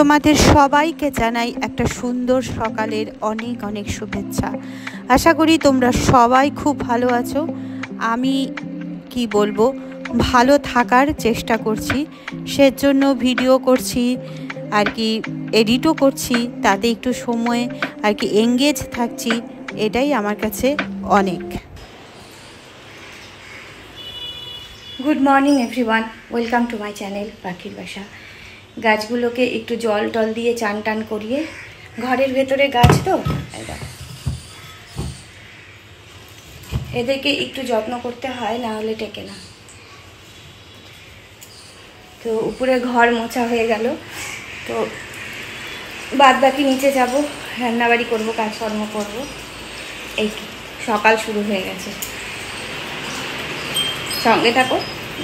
তোমাদের সবাইকে জানাই একটা সুন্দর সকালের অনেক অনেক শুভেচ্ছা। আশা করি তোমরা সবাই খুব ভালো আছো। আমি কি বলবো, ভালো থাকার চেষ্টা করছি, সেজন্য ভিডিও করছি আর কি, এডিটও করছি, তাতে একটু সময় আর কি এঙ্গেজ থাকছি, এটাই আমার কাছে অনেক। Good morning everyone, welcome to my channel পাখির বাসা। গাছগুলোকে একটু জল টল দিয়ে চান টান করিয়ে, ঘরের ভেতরে গাছ তো এদেরকে একটু যত্ন করতে হয়, না হলে টেকে না। তো উপরে ঘর মোছা হয়ে গেল, তো বাদ বাকি নিচে যাব, রান্নাবাড়ি করবো, কাজকর্ম করবো। এই সকাল শুরু হয়ে গেছে, সঙ্গে থাকো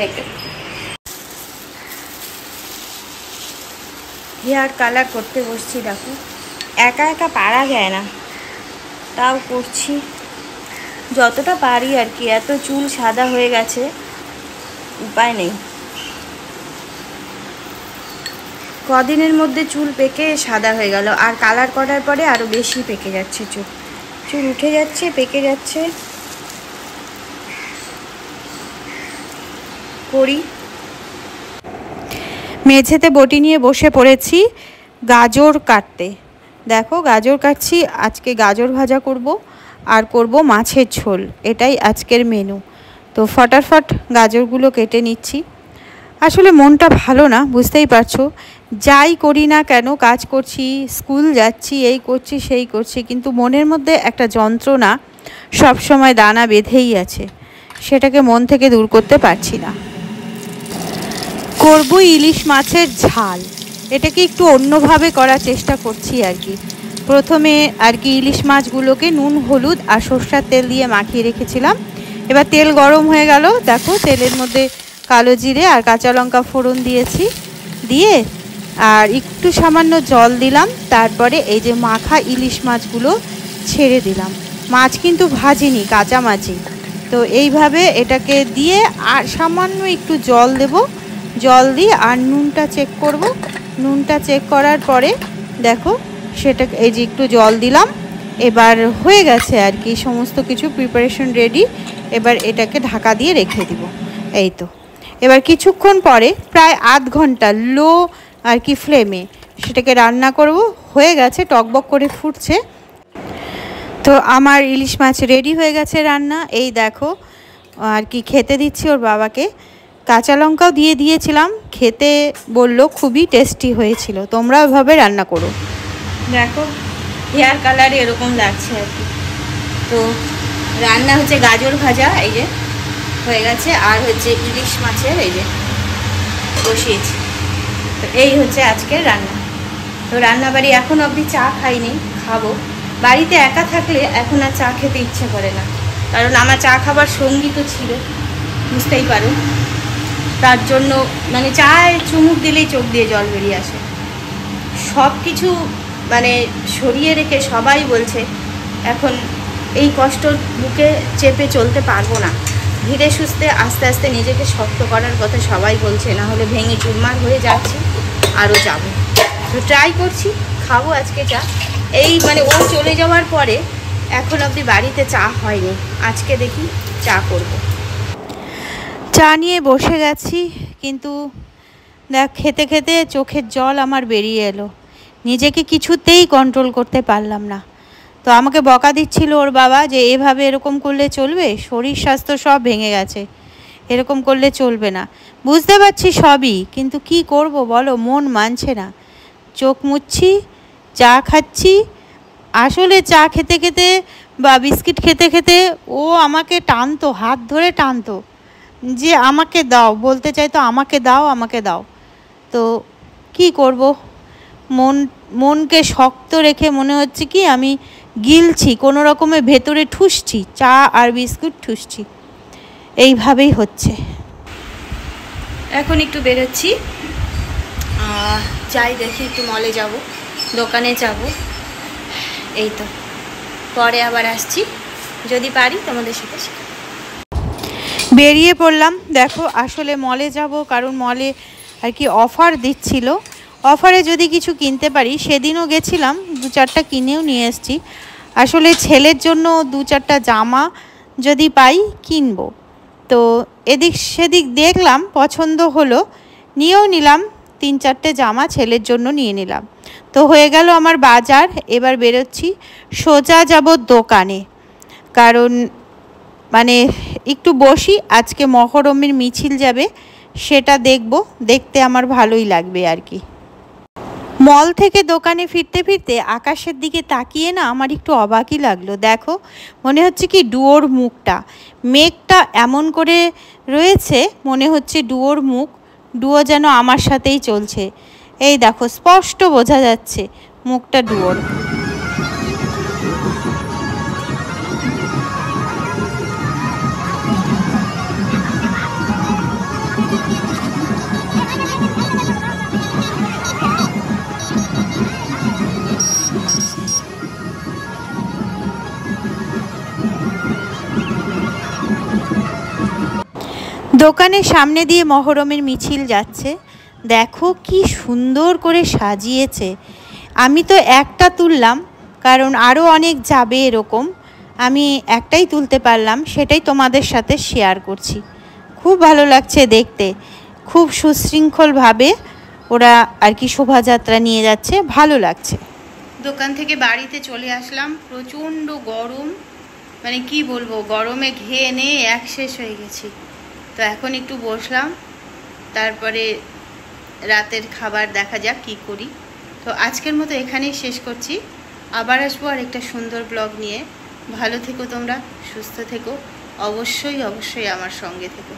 দেখতে। হেয়ার কালার করতে বসছি, দেখো একা একা পারা যায় না, তাও করছি যতটা পারি আর কি। এত চুল সাদা হয়ে গেছে, উপায় নেই। কদিনের মধ্যে চুল পেকে সাদা হয়ে গেল, আর কালার করার পরে আরও বেশি পেকে যাচ্ছে চুল। চুল উঠে যাচ্ছে, পেকে যাচ্ছে। করি মেঝেতে বটি নিয়ে বসে পড়েছি গাজর কাটতে। দেখো গাজর কাটছি, আজকে গাজর ভাজা করব আর করব মাছের ঝোল, এটাই আজকের মেনু। তো ফটাফট গাজরগুলো কেটে নিচ্ছি। আসলে মনটা ভালো না, বুঝতেই পারছো। যাই করি না কেন, কাজ করছি, স্কুল যাচ্ছি, এই করছি সেই করছি, কিন্তু মনের মধ্যে একটা যন্ত্রণা সব সময় দানা বেঁধেই আছে, সেটাকে মন থেকে দূর করতে পারছি না। করব ইলিশ মাছের ঝাল, এটাকে একটু অন্যভাবে করার চেষ্টা করছি আর কি। প্রথমে আর কি ইলিশ মাছগুলোকে নুন হলুদ আর সরষের তেল দিয়ে মাখিয়ে রেখেছিলাম। এবার তেল গরম হয়ে গেল, দেখো তেলের মধ্যে কালো জিরে আর কাঁচা লঙ্কা ফোড়ন দিয়েছি, দিয়ে আর একটু সামান্য জল দিলাম। তারপরে এই যে মাখা ইলিশ মাছগুলো ছেড়ে দিলাম। মাছ কিন্তু ভাজিনি, কাঁচা মাছই। তো এইভাবে এটাকে দিয়ে আর সামান্য একটু জল দেব, জল দিয়ে আর নুনটা চেক করব। নুনটা চেক করার পরে দেখো সেটা, এই যে একটু জল দিলাম, এবার হয়ে গেছে আর কি, সমস্ত কিছু প্রিপারেশন রেডি। এবার এটাকে ঢাকা দিয়ে রেখে দিব। এই তো এবার কিছুক্ষণ পরে প্রায় আধ ঘন্টা লো আর কি ফ্লেমে সেটাকে রান্না করব। হয়ে গেছে, টকবক করে ফুটছে। তো আমার ইলিশ মাছ রেডি হয়ে গেছে রান্না। এই দেখো আর কি খেতে দিচ্ছি ওর বাবাকে। কাঁচা লঙ্কাও দিয়ে দিয়েছিলাম, খেতে বললো খুবই টেস্টি হয়েছিল। তোমরা ওইভাবে রান্না করো। দেখো হেয়ার কালার এরকম লাগছে আর কি। তো রান্না হচ্ছে গাজর ভাজা, এই যে হয়ে গেছে, আর হচ্ছে ইলিশ মাছের এই যে বসিয়েছি। তো এই হচ্ছে আজকের রান্না। তো রান্নাবাড়ি এখন অবধি চা খাইনি, খাবো। বাড়িতে একা থাকলে এখন আর চা খেতে ইচ্ছে করে না, কারণ আমার চা খাবার সঙ্গী তো ছিল, বুঝতেই পারো। তার জন্য মানে চায় চুমুক দিলেই চোখ দিয়ে জল বেরিয়ে আসে। সব কিছু মানে সরিয়ে রেখে সবাই বলছে এখন এই কষ্ট বুকে চেপে চলতে পারবো না, ধীরে সুস্থে আস্তে আস্তে নিজেকে শক্ত করার কথা সবাই বলছে, না হলে ভেঙে চুরমার হয়ে যাচ্ছি, আরও যাবো। তো ট্রাই করছি, খাবো আজকে চা। এই মানে ও চলে যাওয়ার পরে এখন অবধি বাড়িতে চা হয়নি, আজকে দেখি চা করব। চা নিয়ে বসে গেছি, কিন্তু দেখ খেতে খেতে চোখের জল আমার বেরিয়ে এলো, নিজেকে কিছুতেই কন্ট্রোল করতে পারলাম না। তো আমাকে বকা দিচ্ছিল ওর বাবা যে এভাবে এরকম করলে চলবে, শরীর স্বাস্থ্য সব ভেঙে গেছে, এরকম করলে চলবে না। বুঝতে পারছি সবই, কিন্তু কি করব বলো, মন মানছে না। চোখ মুছছি, চা খাচ্ছি। আসলে চা খেতে খেতে বা বিস্কিট খেতে খেতে ও আমাকে টানতো, হাত ধরে টানতো যে আমাকে দাও, বলতে চাইতো আমাকে দাও আমাকে দাও। তো কি করব, মনকে শক্ত রেখে মনে হচ্ছে কি আমি গিলছি, কোনো রকমে ভেতরে ঠুসছি, চা আর বিস্কুট ঠুসছি, এইভাবেই হচ্ছে। এখন একটু বেরোচ্ছি, যাই দেখি, একটু মলে যাব, দোকানে যাব। এই তো পরে আবার আসছি, যদি পারি তোমাদের সাথে। বেরিয়ে পড়লাম। দেখো আসলে মলে যাব, কারণ মলে আর কি অফার দিচ্ছিল। অফারে যদি কিছু কিনতে পারি, সেদিনও গেছিলাম, 2-4টা কিনেও নিয়ে এসেছি। আসলে ছেলের জন্য 2-4টা জামা যদি পাই কিনবো। তো এদিক সেদিক দেখলাম, পছন্দ হলো, নিয়েও নিলাম। 3-4টে জামা ছেলের জন্য নিয়ে নিলাম। তো হয়ে গেল আমার বাজার। এবার বেরোচ্ছি, সোজা যাব দোকানে, কারণ মানে একটু বসি, আজকে মহরমের মিছিল যাবে, সেটা দেখতে আমার ভালোই লাগবে আর কি। মল থেকে দোকানে ফিরতে ফিরতে আকাশের দিকে তাকিয়ে না আমার একটু অবাকই লাগলো। দেখো, মনে হচ্ছে কি ডুয়োর মুখটা, মেঘটা এমন করে রয়েছে, মনে হচ্ছে ডুয়োর মুখ, ডুয়ো যেন আমার সাথেই চলছে। এই দেখো, স্পষ্ট বোঝা যাচ্ছে মুখটা ডুয়োর। দোকানের সামনে দিয়ে মহরমের মিছিল যাচ্ছে। দেখো কি সুন্দর করে সাজিয়েছে। আমি তো একটা তুললাম, কারণ আরও অনেক যাবে এরকম। আমি একটাই তুলতে পারলাম, সেটাই তোমাদের সাথে শেয়ার করছি। খুব ভালো লাগছে দেখতে, খুব সুশৃঙ্খলভাবে ওরা আর কি শোভাযাত্রা নিয়ে যাচ্ছে, ভালো লাগছে। দোকান থেকে বাড়িতে চলে আসলাম, প্রচণ্ড গরম, মানে কি বলবো, গরমে ঘেয়ে নিয়ে এক শেষ হয়ে গেছি। তো এখন একটু বসলাম, তারপরে রাতের খাবার দেখা যাক কি করি। তো আজকের মতো এখানেই শেষ করছি, আবার আসবো আর একটা সুন্দর ব্লগ নিয়ে। ভালো থেকো তোমরা, সুস্থ থেকো, অবশ্যই অবশ্যই আমার সঙ্গে থেকো।